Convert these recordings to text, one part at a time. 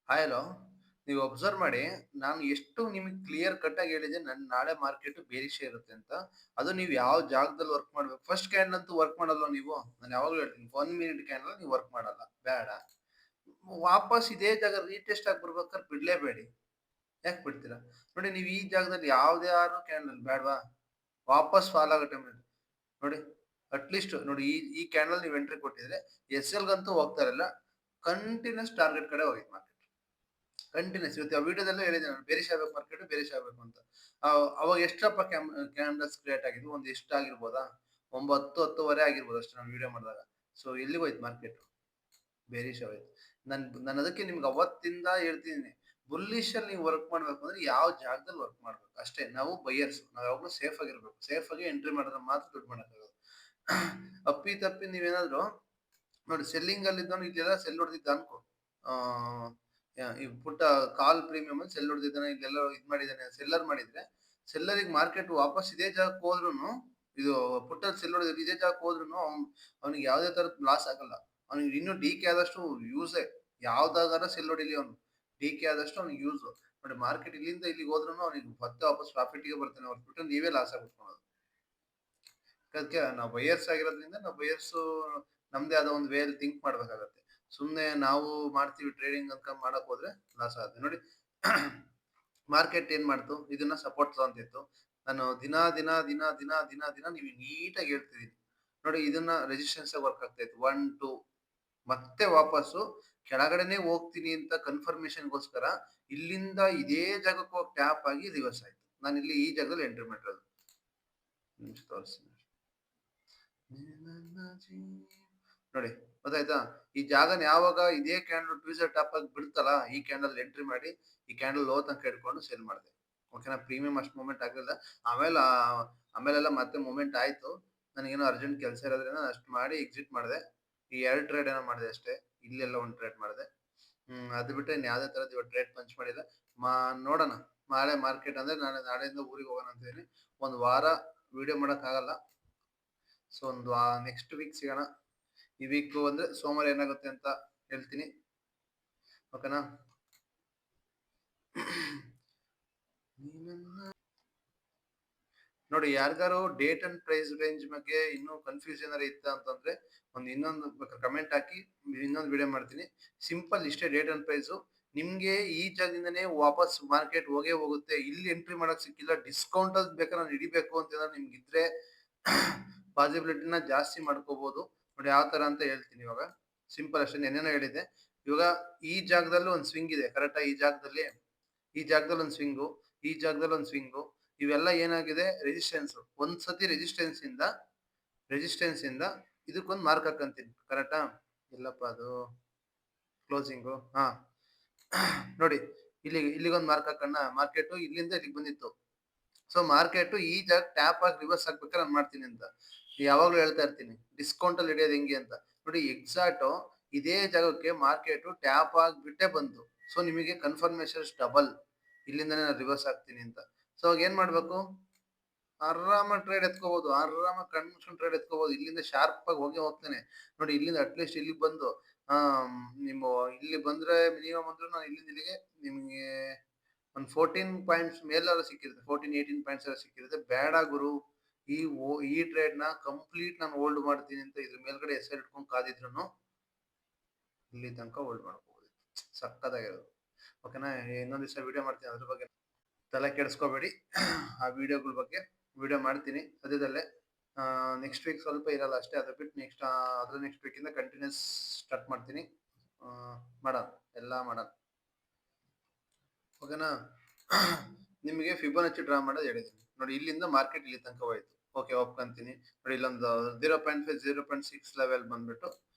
Hi hello. ನೀವು observe ಮಾಡಿ, ನಾನು ಎಷ್ಟು ನಿಮಗೆ ಕ್ಲಿಯರ್ ಕಟ್ ಆಗಿ ಹೇಳಿದೆ ನಾಳೆ ಮಾರ್ಕೆಟ್ ಬೇರಿಷೆ ಇರುತ್ತೆ ಅಂತ. ಅದು ನೀವು ಯಾವ ಜಾಗದಲ್ಲಿ ವರ್ಕ್ ಮಾಡ್ಬೇಕು. ಫಸ್ಟ್ ಕ್ಯಾಂಡಲ್ ಅಂತೂ ವರ್ಕ್ ಮಾಡಲ್ಲ ನೀವು. ನಾನು ಯಾವಾಗಲೂ ಹೇಳ್ತೀನಿ, 1 ಮಿನಿಟ್ ಕ್ಯಾಂಡಲ್ ನೀವು ವರ್ಕ್ ಮಾಡಲ್ಲ. ಬೇಡ. ವಾಪಸ್ ಇದೇ ಜಾಗ ರೀಟೆಸ್ಟ್ ಆಗಿ ಬರ್ಬೇಕಾದ್ರೆ ಬಿಡ್ಲೇಬೇಡಿ. ಯಾಕೆ ಬಿಡ್ತೀರಾ? ನೋಡಿ, ನೀವು ಈ ಜಾಗದಲ್ಲಿ ಯಾವ್ದ್ಯಾರು ಕ್ಯಾಂಡಲ್ ಬೇಡವಾ? ವಾಪಸ್ ಫಾಲ್ ಆಗೋ ಟೈಮಲ್ಲಿ ನೋಡಿ, ಅಟ್ಲೀಸ್ಟ್ ನೋಡಿ, ಈ ಕ್ಯಾಂಡಲ್ ನೀವು ಎಂಟ್ರಿ ಕೊಟ್ಟಿದ್ರೆ ಎಸ್ ಎಲ್ ಗಂತೂ ಹೋಗ್ತಾ ಇರಲಿಲ್ಲ. ಕಂಟಿನ್ಯೂಸ್ ಟಾರ್ಗೆಟ್ ಕಡೆ ಹೋಗಿತ್ತು ಮಾರ್ಕೆಟ್. ಕಂಟಿನ್ಯೂಸ್ ಇವತ್ತು ಆ ವಿಡಿಯೋದಲ್ಲೂ ಹೇಳಿದೆ ನಾನು, ಬೇರಿಷ್ ಆಗ್ಬೇಕು ಮಾರ್ಕೆಟ್, ಬೇರಿಷ್ ಆಗ್ಬೇಕು ಅಂತ. ಅವಾಗ ಎಷ್ಟಪ್ಪ ಕ್ಯಾಂಡಲ್ಸ್ ಕ್ರಿಯೇಟ್ ಆಗಿದ್ವು? ಒಂದು ಎಷ್ಟು ಆಗಿರ್ಬೋದಾ? 9, 10 ಆಗಿರ್ಬೋದು ಅಷ್ಟೇ ನಾನು ವಿಡಿಯೋ ಮಾಡಿದಾಗ. ಸೊ ಎಲ್ಲಿಗೆ ಹೋಯ್ತು ಮಾರ್ಕೆಟ್? ಬೇರಿಷ್ ಆಗೋಯ್ತು. ನಾನು ಅದಕ್ಕೆ ನಿಮ್ಗೆ ಅವತ್ತಿಂದ ಹೇಳ್ತಿದ್ದೀನಿ, ಬುಲ್ಲಿಶ್ ಅಲ್ಲಿ ನೀವು ವರ್ಕ್ ಮಾಡ್ಬೇಕು ಅಂದ್ರೆ ಯಾವ ಜಾಗದಲ್ಲಿ ವರ್ಕ್ ಮಾಡ್ಬೇಕು ಅಷ್ಟೇ. ನಾವು ಬೈಯರ್ಸ್, ನಾವು ಯಾವಾಗಲೂ ಸೇಫ್ ಆಗಿರ್ಬೇಕು. ಸೇಫ್ ಆಗಿ ಎಂಟ್ರಿ ಮಾಡಿದ್ರೆ ಮಾತ್ರ ದುಡ್ಡು ಮಾಡೋಕ್ಕಾಗೋದು. ಅಪ್ಪಿ ತಪ್ಪಿ ನೀವೇನಾದ್ರು ನೋಡಿ, ಸೆಲ್ಲಿಂಗ್ ಅಲ್ಲಿ ಇದ್ದವನು ಇಲ್ಲೆಲ್ಲ ಸೆಲ್ ಹೊಡೆದಿದ್ದ ಅನ್ಕೋ. ಆ ಈ ಪುಟ್ಟ ಕಾಲ್ ಪ್ರೀಮಿಯಂ ಅಲ್ಲಿ ಸೆಲ್ ಹೊಡೆದಿದ್ದಾನೆ, ಇಲ್ಲೆಲ್ಲ ಇದು ಮಾಡಿದ್ದಾನೆ, ಸೆಲ್ಲರ್ ಮಾಡಿದ್ರೆ ಸೆಲ್ಲರಿಗೆ ಮಾರ್ಕೆಟ್ ವಾಪಸ್ ಇದೇ ಜಾಗಕ್ಕೆ ಹೋದ್ರುನು, ಇದು ಪುಟ್ಟಲ್ಲಿ ಸೆಲ್ ಹೊಡೆದ್ರೆ ಇದೇ ಜಾಗಕ್ಕೆ ಹೋದ್ರುನು ಅವ್ನಿಗೆ ಯಾವುದೇ ತರದ ಲಾಸ್ ಆಗಲ್ಲ. ಅವ್ನಿಗೆ ಇನ್ನೂ ಡಿ ಕೆ ಆದಷ್ಟು ಯೂಸೇ. ಯಾವ್ದಾಗಾರ ಸೆಲ್ ಹೊಡಿಲಿ ಅವನು, ಡಿ ಕೆ ಆದಷ್ಟು ಅವ್ನಿಗೆ ಯೂಸ್. ನೋಡಿ, ಮಾರ್ಕೆಟ್ ಇಲ್ಲಿಂದ ಇಲ್ಲಿಗೆ ಹೋದ್ರುನು ಅವ್ನಿಗೆ ಮತ್ತೆ ವಾಪಸ್ ಪ್ರಾಫಿಟ್ಗೆ ಬರ್ತಾನೆ ಹೊರಟ್ಬಿಟ್ಟು ನೀವೇ ಲಾಸ್ ಆಗ್ಬಿಟ್ಕೊಳೋದು. ಅದಕ್ಕೆ ನಾವು ಬೈಯರ್ಸ್ ಆಗಿರೋದ್ರಿಂದ, ನಾವು ಬೈಯರ್ಸ್ ನಮ್ದೇ ಆದ ಒಂದು ವೇ ಅಲ್ಲಿ ಥಿಂಕ್ ಮಾಡ್ಬೇಕಾಗತ್ತೆ. ಸುಮ್ನೆ ನಾವು ಮಾಡ್ತೀವಿ ಟ್ರೇಡಿಂಗ್ ಅಂತ ಮಾಡಕ್ ಹೋದ್ರೆ ಲಾಸ್ ಆಗುತ್ತೆ ನೋಡಿ. ಮಾರ್ಕೆಟ್ ಏನ್ ಮಾಡ್ತು? ಇದನ್ನ ಸಪೋರ್ಟ್ ತಗೊಂತಿತ್ತು. ನಾನು ದಿನ ದಿನ ದಿನ ದಿನ ದಿನ ದಿನ ನೀವು ನೀಟಾಗಿ ಹೇಳ್ತಿದ್ದೀನಿ ನೋಡಿ, ಇದನ್ನ ರೆಸಿಸ್ಟೆನ್ಸ್ ವರ್ಕ್ ಆಗ್ತಾ ಇತ್ತು 1 2, ಮತ್ತೆ ವಾಪಸ್ಸು ಕೆಳಗಡೆನೆ ಹೋಗ್ತೀನಿ ಅಂತ ಕನ್ಫರ್ಮೇಶನ್ಗೋಸ್ಕರ ಇಲ್ಲಿಂದ ಇದೇ ಜಾಗಕ್ಕೆ ಹೋಗಿ ಟ್ಯಾಪ್ ಆಗಿ ರಿವರ್ಸ್ ಆಯ್ತು. ನಾನು ಇಲ್ಲಿ ಈ ಜಾಗದಲ್ಲಿ ಎಂಟ್ರಿ ಮಾಡಿರೋದು. ನಿಮಿಷ ತೋರಿಸ್ತೀನಿ ನೋಡಿ, ಗೊತ್ತಾಯ್ತಾ? ಈ ಜಾಗನ ಯಾವಾಗ ಇದೇ ಕ್ಯಾಂಡಲ್ ಟ್ವಿಸರ್ ಟಾಪ್ ಆಗಿ ಬಿಡ್ತಲ್ಲ, ಈ ಕ್ಯಾಂಡಲ್ ಎಂಟ್ರಿ ಮಾಡಿ ಈ ಕ್ಯಾಂಡಲ್ ಲೋ ತನಕ ಇಟ್ಕೊಂಡು ಸೇಲ್ ಮಾಡಿದೆ. ಓಕೆನಾ? ಪ್ರೀಮಿಯಂ ಅಷ್ಟು ಮೂಮೆಂಟ್ ಆಗಲಿಲ್ಲ. ಆಮೇಲೆ ಆಮೇಲೆಲ್ಲ ಮತ್ತೆ ಮೂಮೆಂಟ್ ಆಯ್ತು. ನನಗೇನೋ ಅರ್ಜೆಂಟ್ ಕೆಲಸ ಇರೋದ್ರಿಂದ ಅಷ್ಟು ಮಾಡಿ ಎಕ್ಸಿಟ್ ಮಾಡಿದೆ. ಈ 2 ಟ್ರೇಡ್ ಏನೋ ಮಾಡಿದೆ ಅಷ್ಟೇ. ಇಲ್ಲೆಲ್ಲ ಒಂದು ಟ್ರೇಡ್ ಮಾಡಿದೆ. ಅದು ಬಿಟ್ಟರೆ ಇನ್ನು ಯಾವುದೇ ತರದ್ದು ಇವತ್ತು ಟ್ರೇಡ್ ಪಂಚ್ ಮಾಡಿಲ್ಲ. ನೋಡೋಣ, ನಾಳೆ ಮಾರ್ಕೆಟ್ ಅಂದ್ರೆ ನಾಳೆಯಿಂದ ಊರಿಗೆ ಹೋಗೋಣ ಅಂತ ಇದೀನಿ. ಒಂದು ವಾರ ವಿಡಿಯೋ ಮಾಡೋಕ್ಕಾಗಲ್ಲ. ಸೊ ಒಂದು ನೆಕ್ಸ್ಟ್ ವೀಕ್ ಸಿಗೋಣ. ಈ ವೀಕ್ ಅಂದ್ರೆ ಸೋಮವಾರ ಏನಾಗುತ್ತೆ ಅಂತ ಹೇಳ್ತೀನಿ. ಓಕೆನಾ? ನೋಡಿ, ಯಾರಿಗಾರು ಡೇಟ್ ಅಂಡ್ ಪ್ರೈಸ್ ರೇಂಜ್ ಬಗ್ಗೆ ಇನ್ನೂ ಕನ್ಫ್ಯೂಷನ್ ಏನಾರ ಇತ್ತ ಅಂತಂದ್ರೆ ಇನ್ನೊಂದು ಕಮೆಂಟ್ ಹಾಕಿ, ಇನ್ನೊಂದು ವಿಡಿಯೋ ಮಾಡ್ತೀನಿ. ಸಿಂಪಲ್ ಇಷ್ಟೇ, ಡೇಟ್ ಅಂಡ್ ಪ್ರೈಸ್ ನಿಮ್ಗೆ ಈ ಜಾಗದಿಂದನೇ ವಾಪಸ್ ಮಾರ್ಕೆಟ್ ಹೋಗೇ ಹೋಗುತ್ತೆ. ಇಲ್ಲಿ ಎಂಟ್ರಿ ಮಾಡಕ್ ಸಿಕ್ಕಿಲ್ಲ, ಡಿಸ್ಕೌಂಟ್ ಅಲ್ಲಿ ಬೇಕಾದ್ರೆ ನಾನು ಹಿಡಿಬೇಕು ಅಂತ ನಿಮ್ಗೆ ಇದ್ರೆ ಪಾಸಿಬಿಲಿಟಿನ ಜಾಸ್ತಿ ಮಾಡ್ಕೋಬಹುದು. ನೋಡಿ ಯಾವ ತರ ಅಂತ ಹೇಳ್ತೀನಿ ಇವಾಗ. ಸಿಂಪಲ್ ಅಷ್ಟೇ, ನೆನ್ನೆನೋ ಹೇಳಿದೆ. ಇವಾಗ ಈ ಜಾಗದಲ್ಲಿ ಒಂದು ಸ್ವಿಂಗ್ ಇದೆ ಕರೆಕ್ಟಾ? ಈ ಜಾಗದಲ್ಲಿ ಒಂದು ಸ್ವಿಂಗು, ಈ ಜಾಗದಲ್ಲಿ ಒಂದು ಸ್ವಿಂಗು. ಇವೆಲ್ಲ ಏನಾಗಿದೆ? ರೆಸಿಸ್ಟೆನ್ಸ್. ಒಂದ್ಸತಿ ರೆಸಿಸ್ಟೆನ್ಸ್ ಇಂದ ಇದಕ್ಕೊಂದು ಮಾರ್ಕ್ ಹಾಕಂತೀನಿ ಕರೆಕ್ಟಾ? ಎಲ್ಲಪ್ಪ ಅದು ಕ್ಲೋಸಿಂಗು, ಹಾ. ನೋಡಿ, ಇಲ್ಲಿಗೊಂದು ಮಾರ್ಕ್ ಹಾಕೋಣ. ಮಾರ್ಕೆಟ್ ಇಲ್ಲಿಂದ ಇಲ್ಲಿಗೆ ಬಂದಿತ್ತು. ಸೊ ಮಾರ್ಕೆಟ್ ಈ ಜಾಗ ಟ್ಯಾಪ್ ಆಗಿ ರಿವರ್ಸ್ ಆಗ್ಬೇಕಾದ್ರೆ ನಾನು ಮಾಡ್ತೀನಿ ಅಂತ ಯಾವಾಗ್ಲೂ ಹೇಳ್ತಾ ಇರ್ತೀನಿ. ಡಿಸ್ಕೌಂಟ್ ಅಲ್ಲಿ ಹಿಡಿಯೋದು ಹೆಂಗೆ ಅಂತ ನೋಡಿ. ಎಕ್ಸಾಕ್ಟ್ ಇದೇ ಜಾಗಕ್ಕೆ ಮಾರ್ಕೆಟ್ ಟ್ಯಾಪ್ ಆಗಿಬಿಟ್ಟೆ ಬಂತು. ಸೊ ನಿಮಗೆ ಕನ್ಫರ್ಮೇಶನ್ ಡಬಲ್, ಇಲ್ಲಿಂದನೇ ನಾನು ರಿವರ್ಸ್ ಆಗ್ತೀನಿ ಅಂತ. ಸೊ ಅವಾಗ ಏನ್ ಮಾಡ್ಬೇಕು? ಆರಾಮಾಗಿ ಟ್ರೇಡ್ ಎತ್ಕೋಬಹುದು, ಆರಾಮಾಗಿ ಕನ್ಫರ್ಮೇಶನ್ ಟ್ರೇಡ್ ಎತ್ಕೋಬಹುದು. ಇಲ್ಲಿಂದ ಶಾರ್ಪ್ ಆಗಿ ಹೋಗ್ತಾನೆ ನೋಡಿ. ಇಲ್ಲಿಂದ ಅಟ್ಲೀಸ್ಟ್ ಇಲ್ಲಿ ಬಂದು ನೀವು ಇಲ್ಲಿ ಬಂದ್ರೆ ಮಿನಿಮಮ್ ಅಂದ್ರೆ ನಾನು ಇಲ್ಲಿಂದ ಇಲ್ಲಿಗೆ ನಿಮ್ಗೆ ಒಂದು 14 ಪಾಯಿಂಟ್ಸ್ ಮೇಲೆಲ್ಲ ಸಿಕ್ಕಿರುತ್ತೆ. 14 18 ಪಾಯಿಂಟ್ಸ್ ಎಲ್ಲ ಸಿಕ್ಕಿರುತ್ತೆ. ಬೇಡ ಗುರು, ಈ ಟ್ರೇಡ್ ನ ಕಂಪ್ಲೀಟ್ ನಾನು ಹೋಲ್ಡ್ ಮಾಡ್ತೀನಿ ಅಂತ ಇದ್ರ ಮೇಲ್ಗಡೆ ಹೆಸರು ಇಟ್ಕೊಂಡು ಕಾದಿದ್ರು ಇಲ್ಲಿ ತನಕ ಹೋಲ್ಡ್ ಮಾಡ್ಕೋಬಹುದು. ಸಕ್ಕತ್ತಾಗಿರೋದು. ಓಕೆನಾ? ಇನ್ನೊಂದ್ ದಿವಸ ವಿಡಿಯೋ ಮಾಡ್ತೀನಿ ಅದ್ರ ಬಗ್ಗೆ, ತಲೆ ಕೆಡಿಸ್ಕೋಬೇಡಿ. ಆ ವಿಡಿಯೋಗಳ ಬಗ್ಗೆ ವಿಡಿಯೋ ಮಾಡ್ತೀನಿ ಸದ್ಯದಲ್ಲೇ. ನೆಕ್ಸ್ಟ್ ವೀಕ್ ಸ್ವಲ್ಪ ಇರಲ್ಲ ಅಷ್ಟೇ. ಅದ್ರ ಬಿಟ್ಟು ನೆಕ್ಸ್ಟ್ ವೀಕ್ ಇಂದ ಕಂಟಿನ್ಯೂಸ್ ಸ್ಟಾರ್ಟ್ ಮಾಡ್ತೀನಿ. ಮಾಡೋಣ, ಎಲ್ಲ ಮಾಡೋಣ. ಓಕೆನಾ? ನಿಮಗೆ ಫಿಬೋನಚ್ಚಿ ಡ್ರಾ ಮಾಡೋದು ಹೇಳಿದ್ದೀನಿ ನೋಡಿ. ಇಲ್ಲಿಂದ ಮಾರ್ಕೆಟ್ ಇಲ್ಲಿ ತನಕ ಹೋಯ್ತು. ಓಕೆ, ಒಪ್ಕೊಂತೀನಿ. ನೋಡಿ, ಇಲ್ಲೊಂದು 0.5 0.6 ಲೆವೆಲ್ ಬಂದ್ಬಿಟ್ಟು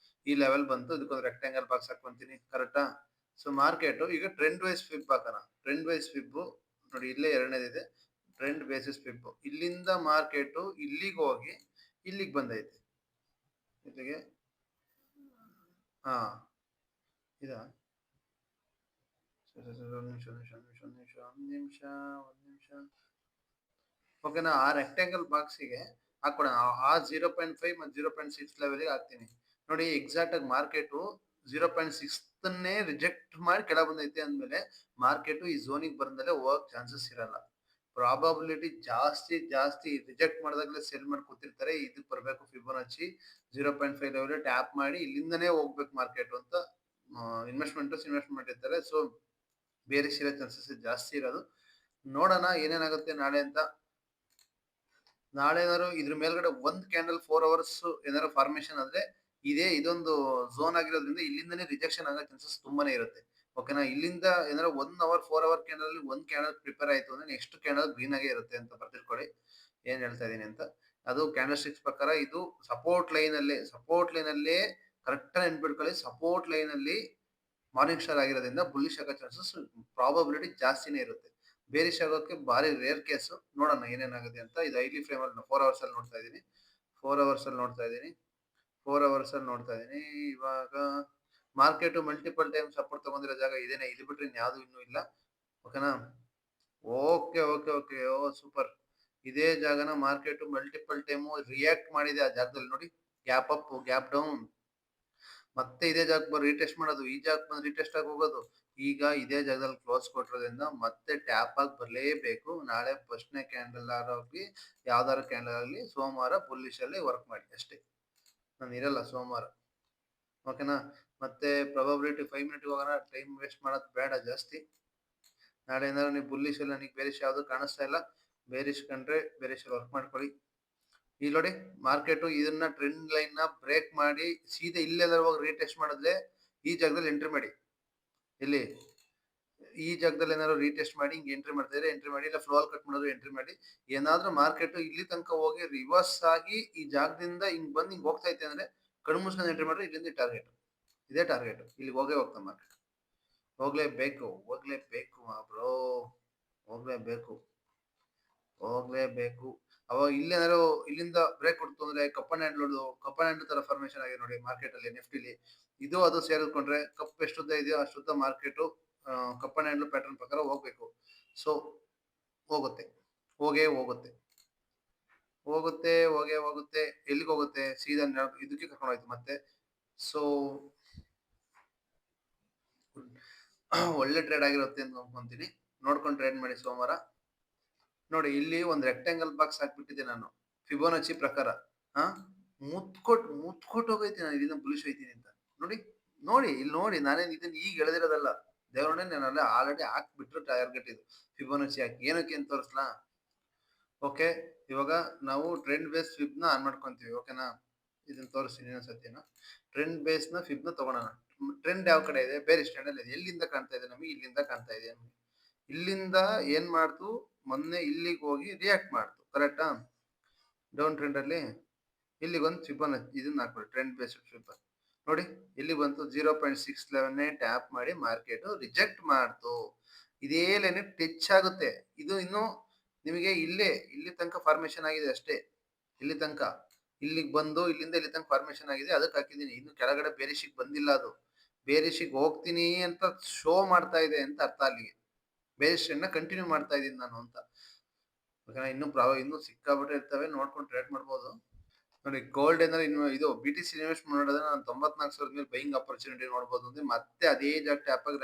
ಈ ಲೆವೆಲ್ ಬಂತು. ಇದಕ್ಕೊಂದು ರೆಕ್ಟಾಂಗಲ್ ಬಾಕ್ಸ್ ಹಾಕೊಂತೀನಿ ಕರೆಕ್ಟಾ? ಸೊ ಮಾರ್ಕೆಟ್ ಈಗ ಟ್ರೆಂಡ್ ವೈಸ್ ಫಿಬ್ ಹಾಕೋಣ. ಟ್ರೆಂಡ್ ವೈಸ್ ಫಿಬ್ ನೋಡಿ, ಇಲ್ಲೇ ಎರಡನೇದಿದೆ. ಟ್ರೆಂಡ್ ಬೇಸಿಸ್ ಫಿಬ್ ಇಲ್ಲಿಂದ ಮಾರ್ಕೆಟ್ ಇಲ್ಲಿಗೆ ಹೋಗಿ ಇಲ್ಲಿಗೆ ಬಂದೈತೆ. ಇಲ್ಲಿಗೆ, ಹಾ, ಇದಾ? ಒಂದು ನಿಮಿಷ. ಓಕೆನಾ? ಆ ರೆಕ್ಟಾಂಗಲ್ ಬಾಕ್ಸಿಗೆ ಹಾಕೋಣ. ಆ 0.5 ಮತ್ತು 0.6 ಲೆವೆಲ್ಗೆ ಹಾಕ್ತೀನಿ ನೋಡಿ. ಎಕ್ಸಾಕ್ಟ್ ಆಗಿ ಮಾರ್ಕೆಟ್ 0.6 10ನ್ನೇ ರಿಜೆಕ್ಟ್ ಮಾಡಿ ಕೆಳಗೆ ಬಂದೈತೆ ಅಂದ್ಮೇಲೆ ಮಾರ್ಕೆಟ್ ಈ ಝೋನಿಗೆ ಬಂದ್ಮೇಲೆ ಹೋಗಕ್ ಚಾನ್ಸಸ್ ಇರಲ್ಲ. ಪ್ರಾಬಬಿಲಿಟಿ ಜಾಸ್ತಿ ರಿಜೆಕ್ಟ್ ಮಾಡಿದಾಗಲೇ ಸೆಲ್ ಮಾಡಿ ಕೂತಿರ್ತಾರೆ. ಇದಕ್ಕೆ ಬರಬೇಕು ಫಿಬೊನಾಚಿ 0.5 ಲೆವೆಲ್ ಟ್ಯಾಪ್ ಮಾಡಿ ಇಲ್ಲಿಂದನೇ ಹೋಗ್ಬೇಕು ಮಾರ್ಕೆಟ್ ಅಂತ ಇನ್ವೆಸ್ಟ್ ಮಾಡಿರ್ತಾರೆ. ಸೊ ಬೇರೆ ಇರೋ ಚಾನ್ಸಸ್ ಜಾಸ್ತಿ ಇರೋದು. ನೋಡೋಣ ಏನೇನಾಗುತ್ತೆ ನಾಳೆ ಅಂತ. ನಾಳೆ ಏನಾದ್ರು ಇದ್ರ ಮೇಲ್ಗಡೆ ಒಂದ್ ಕ್ಯಾಂಡಲ್ 4 ಅವರ್ಸ್ ಏನಾದ್ರು ಫಾರ್ಮೇಶನ್ ಆದ್ರೆ ಇದೊಂದು ಝೋನ್ ಆಗಿರೋದ್ರಿಂದ ಇಲ್ಲಿಂದನೇ ರಿಜೆಕ್ಷನ್ ಆಗೋ ಚಾನ್ಸಸ್ ತುಂಬಾನೇ ಇರುತ್ತೆ. ಓಕೆನಾ? ಇಲ್ಲಿಂದ ಏನಾದ್ರು 1 ಅವರ್ 4 ಅವರ್ ಕ್ಯಾಂಡಲ್ ಅಲ್ಲಿ ಒಂದ್ ಕ್ಯಾಂಡಲ್ ಪ್ರಿಪೇರ್ ಆಯ್ತು ಅಂದ್ರೆ ನೆಕ್ಸ್ಟ್ ಕ್ಯಾಂಡಲ್ ಗ್ರೀನ್ ಆಗೇ ಇರುತ್ತೆ ಅಂತ ಬರ್ತಿಳ್ಕೊಳ್ಳಿ ಏನ್ ಹೇಳ್ತಾ ಇದೀನಿ ಅಂತ. ಅದು ಕ್ಯಾಂಡಲ್ ಸ್ಟಿಕ್ಸ್ ಪ್ರಕಾರ ಇದು ಸಪೋರ್ಟ್ ಲೈನ್ ಅಲ್ಲೇ ಕರೆಕ್ಟ್ ಆಗಿ ನೆನ್ಪಿಟ್ಕೊಳ್ಳಿ. ಸಪೋರ್ಟ್ ಲೈನ್ ಅಲ್ಲಿ ಮಾರ್ನಿಂಗ್ ಸ್ಟಾರ್ ಆಗಿರೋದ್ರಿಂದ ಬುಲ್ಲಿಶ್ ಆಗೋ ಚಾನ್ಸಸ್ ಪ್ರಾಬಬಿಲಿಟಿ ಜಾಸ್ತಿನೇ ಇರುತ್ತೆ. ಬೇರಿಶ್ ಆಗೋಕೆ ಭಾರಿ ರೇರ್ ಕೇಸು. ನೋಡೋಣ ಏನೇನಾಗುತ್ತೆ ಅಂತ. ಇದು ಐಲಿ ಫ್ರೇಮ್ ಅಲ್ಲಿ 4 ಅವರ್ಸ್ ಅಲ್ಲಿ ನೋಡ್ತಾ ಇದ್ದೀನಿ. 4 ಅವರ್ಸ್ ಅಲ್ಲಿ ನೋಡ್ತಾ ಇದ್ದೀನಿ. 4 ಅವರ್ಸ್ ಅಲ್ಲಿ ನೋಡ್ತಾ ಇದ್ದೀನಿ. ಇವಾಗ ಮಾರ್ಕೆಟ್ ಮಲ್ಟಿಪಲ್ ಟೈಮ್ ಸಪೋರ್ಟ್ ತಗೊಂಡಿರೋ ಜಾಗ ಇದೇನೆ. ಇದು ಬಿಟ್ರೆ ಇನ್ಯಾವುದು ಇನ್ನೂ ಇಲ್ಲ. ಓಕೆನಾ? ಓಕೆ. ಓ ಸೂಪರ್. ಇದೇ ಜಾಗನ ಮಾರ್ಕೆಟ್ ಮಲ್ಟಿಪಲ್ ಟೈಮು ರಿಯಾಕ್ಟ್ ಮಾಡಿದೆ ಆ ಜಾಗದಲ್ಲಿ ನೋಡಿ. ಗ್ಯಾಪ್ ಅಪ್, ಗ್ಯಾಪ್ ಡೌನ್, ಮತ್ತೆ ಇದೇ ಜಾಗಕ್ಕೆ ಬಂದು ರೀಟೆಸ್ಟ್ ಮಾಡೋದು, ಈ ಜಾಗಕ್ಕೆ ಬಂದು ರೀಟೆಸ್ಟ್ ಆಗಿ ಹೋಗೋದು. ಈಗ ಇದೇ ಜಾಗದಲ್ಲಿ ಕ್ಲೋಸ್ ಕೊಟ್ಟಿರೋದ್ರಿಂದ ಮತ್ತೆ ಟ್ಯಾಪ್ ಆಗಿ ಬರಲೇಬೇಕು. ನಾಳೆ ಫಸ್ಟ್ನೇ ಕ್ಯಾಂಡಲ್ ಆಗಿ ಯಾವ್ದಾದ್ರು ಕ್ಯಾಂಡಲ್ ಆಗಲಿ ಸೋಮವಾರ ಬುಲ್ಲಿಶ್ ಅಲ್ಲಿ ವರ್ಕ್ ಮಾಡಿ ಅಷ್ಟೇ. ನಾನು ಇರಲ್ಲ ಸೋಮವಾರ. ಓಕೆನಾ? ಮತ್ತೆ ಪ್ರೊಬಬಿಲಿಟಿ 5 ಮಿನಿಟ್ ಹೋಗೋಣ. ಟೈಮ್ ವೇಸ್ಟ್ ಮಾಡೋದು ಬೇಡ ಜಾಸ್ತಿ. ನಾಳೆ ಏನಾದ್ರು ನೀವು ಬುಲ್ಲಿಶ್ ಅಲ್ಲಿ ನನಗೆ ಬೇರಿಶ್ ಯಾವುದು ಕಾಣಿಸ್ತಾ ಇಲ್ಲ. ಬೇರಿಶ್ ಕಂಡ್ರೆ ಬೇರಿಶ್ ವರ್ಕ್ ಮಾಡ್ಕೊಳ್ಳಿ. ಇಲ್ಲಿ ನೋಡಿ ಮಾರ್ಕೆಟ್ ಇದನ್ನ ಟ್ರೆಂಡ್ ಲೈನ್ ನ ಬ್ರೇಕ್ ಮಾಡಿ ಸೀದಾ ಇಲ್ಲೆಲ್ಲ ಹೋಗಿ ರೀಟೆಸ್ಟ್ ಮಾಡಿದ್ರೆ ಈ ಜಾಗದಲ್ಲಿ ಎಂಟ್ರಿ ಮಾಡಿ. ಇಲ್ಲಿ ಈ ಜಾಗದಲ್ಲಿ ಏನಾದ್ರು ರೀಟೆಸ್ಟ್ ಮಾಡಿ ಹಿಂಗೆ ಎಂಟ್ರಿ ಮಾಡ್ತಿದ್ರೆ ಎಂಟ್ರಿ ಮಾಡಿ, ಇಲ್ಲ ಫ್ಲೋ ಅಲ್ಲಿ ಕಟ್ ಮಾಡೋದು ಎಂಟ್ರಿ ಮಾಡಿ. ಏನಾದ್ರೂ ಮಾರ್ಕೆಟ್ ಇಲ್ಲಿ ತನಕ ಹೋಗಿ ರಿವರ್ಸ್ ಆಗಿ ಈ ಜಾಗದಿಂದ ಹಿಂಗ್ ಬಂದು ಹಿಂಗ್ ಹೋಗ್ತಾ ಐತೆ ಅಂದ್ರೆ ಕಣ್ಣು ಮುಚ್ಕೊಂಡು ಎಂಟ್ರಿ ಮಾಡ್ರೆ ಇಲ್ಲಿಂದ ಟಾರ್ಗೆಟ್. ಇದೇ ಟಾರ್ಗೆಟ್. ಇಲ್ಲಿಗೆ ಹೋಗ್ತಾ ಮಾರ್ಕೆಟ್. ಹೋಗ್ಲೇಬೇಕು ಬ್ರೋ. ಹೋಗ್ಲೇಬೇಕು. ಅವಾಗ ಇಲ್ಲೇನಾದ್ರು ಇಲ್ಲಿಂದ ಬ್ರೇಕ್ ಕೊಡ್ತು ಅಂದ್ರೆ ಕಪ್ಪನ್ ಹ್ಯಾಂಡಲ್ ತರ ಫಾರ್ಮೇಶನ್ ಆಗಿದೆ ನೋಡಿ ಮಾರ್ಕೆಟ್ ಅಲ್ಲಿ ನಿಫ್ಟಿಲಿ. ಇದು ಅದು ಸೇರಿಕೊಂಡ್ರೆ ಕಪ್ ಎಷ್ಟುದ್ದ ಇದೆಯೋ ಅಷ್ಟುದ್ದ ಮಾರ್ಕೆಟ್ ಕಪ್ಪನ್ ಹ್ಯಾಂಡಲ್ ಪ್ಯಾಟರ್ನ್ ಪ್ರಕಾರ ಹೋಗ್ಬೇಕು. ಸೊ ಹೋಗುತ್ತೆ. ಹೋಗುತ್ತೆ. ಎಲ್ಲಿಗೆ ಹೋಗುತ್ತೆ? ಸೀದಾ ಇದಕ್ಕೆ ಕರ್ಕೊಂಡು ಹೋಯ್ತು ಮತ್ತೆ. ಸೊ ಒಳ್ಳೆ ಟ್ರೇಡ್ ಆಗಿರುತ್ತೆ ಅಂತ ಅನ್ಕೊಂತೀನಿ. ನೋಡ್ಕೊಂಡು ಟ್ರೇಡ್ ಮಾಡಿ ಸೋಮವಾರ. ನೋಡಿ ಇಲ್ಲಿ ಒಂದು ರೆಕ್ಟಾಂಗಲ್ ಬಾಕ್ಸ್ ಹಾಕ್ಬಿಟ್ಟಿದ್ದೆ ನಾನು ಫಿಬೋನಚಿ ಪ್ರಕಾರ. ಹಾ ಮುತ್ಕೊಟ್ ಹೋಗೈತಿ ನಾನು ಇದನ್ನ ಬುಲಿಶ್ ಹೋಯ್ತೀನಿ ಅಂತ. ಇಲ್ಲಿ ನೋಡಿ ನಾನೇನ್ ಇದನ್ನ ಈಗ ಎಳೆದಿರೋದಲ್ಲ. ದೇವ್ರನ್ನೇ ನಾನು ಆಲ್ರೆಡಿ ಹಾಕ್ಬಿಟ್ರು ಟಾರ್ಗೆಟ್ ಇದು ಫಿಬೋನಚಿ ಹಾಕಿ. ಏನಕ್ಕೆ ಅಂತ ತೋರಿಸ್ಲಾ? ಓಕೆ, ಇವಾಗ ನಾವು ಟ್ರೆಂಡ್ ಬೇಸ್ ಫಿಬ್ ನ ಆನ್ ಮಾಡ್ಕೊಂತೀವಿ. ಓಕೆನಾ? ಇದನ್ನ ತೋರಿಸ್ತೀನಿ ಇನ್ನೊಂದ್ಸತಿನ. ಟ್ರೆಂಡ್ ಬೇಸ್ ನ ಫಿಬ್ ನ ತಗೊಳೋಣ. ಟ್ರೆಂಡ್ ಯಾವ ಕಡೆ ಇದೆ? ಬೇರೆ ಸ್ಟ್ಯಾಂಡ್ ಅಲ್ಲಿ ಇದೆ. ಎಲ್ಲಿಂದ ಕಾಣ್ತಾ ಇದೆ ನಮಗೆ? ಇಲ್ಲಿಂದ ಕಾಣ್ತಾ ಇದೆ. ಇಲ್ಲಿಂದ ಏನ್ ಮಾಡ್ತು? ಮೊನ್ನೆ ಇಲ್ಲಿಗೆ ಹೋಗಿ ರಿಯಾಕ್ಟ್ ಮಾಡ್ತು. ಕರೆಕ್ಟಾ? ಡೌನ್ ಟ್ರೆಂಡ್ ಅಲ್ಲಿ ಇಲ್ಲಿಗೆ ಒಂದು ಫಿಬೊನಾಚಿ ಇದನ್ನ ಹಾಕ್ಬಿಡಿ. ಟ್ರೆಂಡ್ ಬೇಸ್ಡ್ ಫಿಬ್ ನೋಡಿ ಇಲ್ಲಿ ಬಂತು. 0.611 ಟ್ಯಾಪ್ ಮಾಡಿ ಮಾರ್ಕೆಟ್ ರಿಜೆಕ್ಟ್ ಮಾಡ್ತು. ಇದೇ ಲೈನ್ ಟಚ್ ಆಗುತ್ತೆ. ಇದು ಇನ್ನು ನಿಮಗೆ ಇಲ್ಲಿ ತನಕ ಫಾರ್ಮೇಶನ್ ಆಗಿದೆ ಅಷ್ಟೇ. ಇಲ್ಲಿ ತನಕ ಇಲ್ಲಿಗೆ ಬಂದು ಇಲ್ಲಿಂದ ಇಲ್ಲಿ ತನಕ ಫಾರ್ಮೇಶನ್ ಆಗಿದೆ. ಅದಕ್ಕೆ ಹಾಕಿದ್ದೀನಿ. ಇನ್ನು ಕೆಳಗಡೆ ಬೇರಿಶಿಗೆ ಬಂದಿಲ್ಲ. ಅದು ಬೇರಿಶಿಗೆ ಹೋಗ್ತೀನಿ ಅಂತ ಶೋ ಮಾಡ್ತಾ ಇದೆ ಅಂತ ಅರ್ಥ. ಅಲ್ಲಿಗೆ ಬೇರಿಶ್ ಟ್ರೆಂಡ್ ನ ಕಂಟಿನ್ಯೂ ಮಾಡ್ತಾ ಇದೀನಿ ನಾನು ಅಂತ. ಇನ್ನು ಸಿಕ್ಕಾಬಿಟ್ಟೆ ಇರ್ತವೆ. ನೋಡ್ಕೊಂಡು ಟ್ರೇಡ್ ಮಾಡ್ಬೋದು. ನೋಡಿ ಗೋಲ್ಡ್ ಏನಾದ್ರು ಇದು BTC ಇನ್ವೆಸ್ಟ್ ಮಾಡೋದ್ರೆ ನಾನು 94,000 ಮೇಲೆ ಬೈಯಿಂಗ್ ಆಪರ್ಚುನಿಟಿ ನೋಡ್ಬೋದು. ಅಂದ್ರೆ ಮತ್ತೆ ಅದೇ ಜಾಗ ಟ್ಯಾಪ್ ಆಗಿ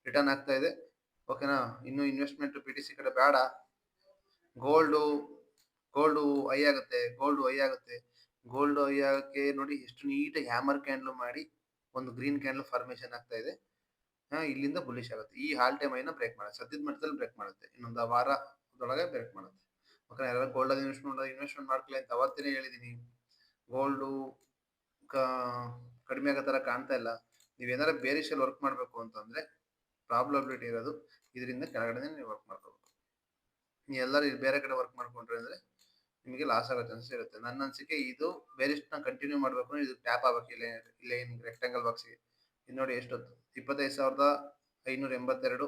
ರಿಟರ್ನ್ ಆಗ್ತಾ ಇದೆ. ಓಕೆನಾ? ಇನ್ನು ಇನ್ವೆಸ್ಟ್ಮೆಂಟ್ BTC ಕಡೆ ಬೇಡ. ಗೋಲ್ಡು ಹೈ ಆಗುತ್ತೆ. ಗೋಲ್ಡ್ ಹೈ ಆಗಕ್ಕೆ ನೋಡಿ ಎಷ್ಟು ನೀಟಾಗಿ ಹ್ಯಾಮರ್ ಕ್ಯಾಂಡಲ್ ಮಾಡಿ ಒಂದು ಗ್ರೀನ್ ಕ್ಯಾಂಡಲ್ ಫಾರ್ಮೇಶನ್ ಆಗ್ತಾ ಇದೆ. ಇಲ್ಲಿಂದ ಬುಲಿಶ್ ಆಗುತ್ತೆ. ಈ ಹಾಲ್ ಟೈಮ್ ಐನ ಬ್ರೇಕ್ ಮಾಡುತ್ತೆ. ಸದ್ಯದ ಮಟ್ಟದಲ್ಲಿ ಬ್ರೇಕ್ ಮಾಡುತ್ತೆ. ಇನ್ನೊಂದು ವಾರದೊಳಗೆ ಬ್ರೇಕ್ ಮಾಡುತ್ತೆ. ಓಕೆ, ಯಾರು ಗೋಲ್ಡ್ ಇನ್ವೆಸ್ಟ್ಮೆಂಟ್ ಮಾಡ್ಕೊಳ್ಳಿ ಅಂತ ಅವತ್ತೇ ಹೇಳಿದೀನಿ. ಗೋಲ್ಡು ಕಡಿಮೆ ಆಗೋ ತರ ಕಾಣ್ತಾ ಇಲ್ಲ. ನೀವೇನಾರ ಬೇರೆ ಶೇಲ್ ವರ್ಕ್ ಮಾಡ್ಬೇಕು ಅಂತಂದ್ರೆ ಪ್ರಾಬಬಿಲಿಟಿ ಇರೋದು ಇದರಿಂದ ಕೆಳಗಡೆ ನೀವು ವರ್ಕ್ ಮಾಡ್ಕೋಬೇಕು. ನೀವು ಎಲ್ಲರೂ ಬೇರೆ ಕಡೆ ವರ್ಕ್ ಮಾಡ್ಕೊಂಡ್ರೆ ಅಂದ್ರೆ ನಿಮಗೆ ಲಾಸ್ ಆಗೋ ಚಾನ್ಸಸ್ ಇರುತ್ತೆ. ನನ್ನ ಅನ್ಸಿಕೆ ಇದು ಬೇರಿಸ್ಟ್ ನ ಕಂಟಿನ್ಯೂ ಮಾಡ್ಬೇಕು ಅಂದ್ರೆ ಇದು ಟ್ಯಾಪ್ ಆಗ್ಬೇಕು. ಇಲ್ಲ ರೆಕ್ಟಾಂಗಲ್ ಬಾಕ್ಸ್ಗೆ ಇದು ನೋಡಿ ಎಷ್ಟೊತ್ತು 25,582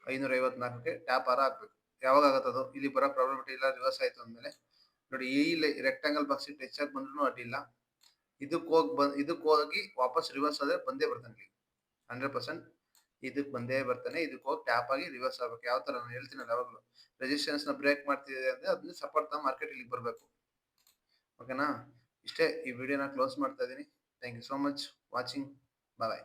554ಕ್ಕೆ ಟ್ಯಾಪ್ ಆಗ್ಬೇಕು. ಯಾವಾಗ ಆಗತ್ತದು? ಇಲ್ಲಿ ಬರೋ ಪ್ರಾಬಬಿಲಿಟಿ ಇಲ್ಲ. ರಿವರ್ಸ್ ಆಯ್ತು ಅಂದ್ಮೇಲೆ ನೋಡಿ ಈ ರೆಕ್ಟಾಂಗಲ್ ಬಾಕ್ಸ್ ಟಚ್ ಆಗಿ ಬಂದ್ರು ಅಡ್ಡಿಲ್ಲ. ಇದಕ್ಕೆ ಹೋಗಿ ವಾಪಸ್ ರಿವರ್ಸ್ ಆದ್ರೆ ಬಂದೇ ಬರ್ತಾನೆ 100%. ಇದಕ್ಕೆ ಬಂದೇ ಬರ್ತಾನೆ. ಇದಕ್ಕೆ ಹೋಗಿ ಟ್ಯಾಪ್ ಆಗಿ ರಿವರ್ಸ್ ಆಗ್ಬೇಕು. ಯಾವ ತರ ನಾನು ಹೇಳ್ತೀನಲ್ಲ ಯಾವಾಗಲೂ ರೆಸಿಸ್ಟೆನ್ಸ್ ನ ಬ್ರೇಕ್ ಮಾಡ್ತಿದೆ ಅಂದ್ರೆ ಅದನ್ನ ಸಪೋರ್ಟ್ ಮಾರ್ಕೆಟ್ ಇಲ್ಲಿಗೆ ಬರಬೇಕು. ಓಕೆನಾ? ಇಷ್ಟೇ. ಈ ವಿಡಿಯೋನ ಕ್ಲೋಸ್ ಮಾಡ್ತಾ ಇದ್ದೀನಿ. Thank you so much watching. Bye.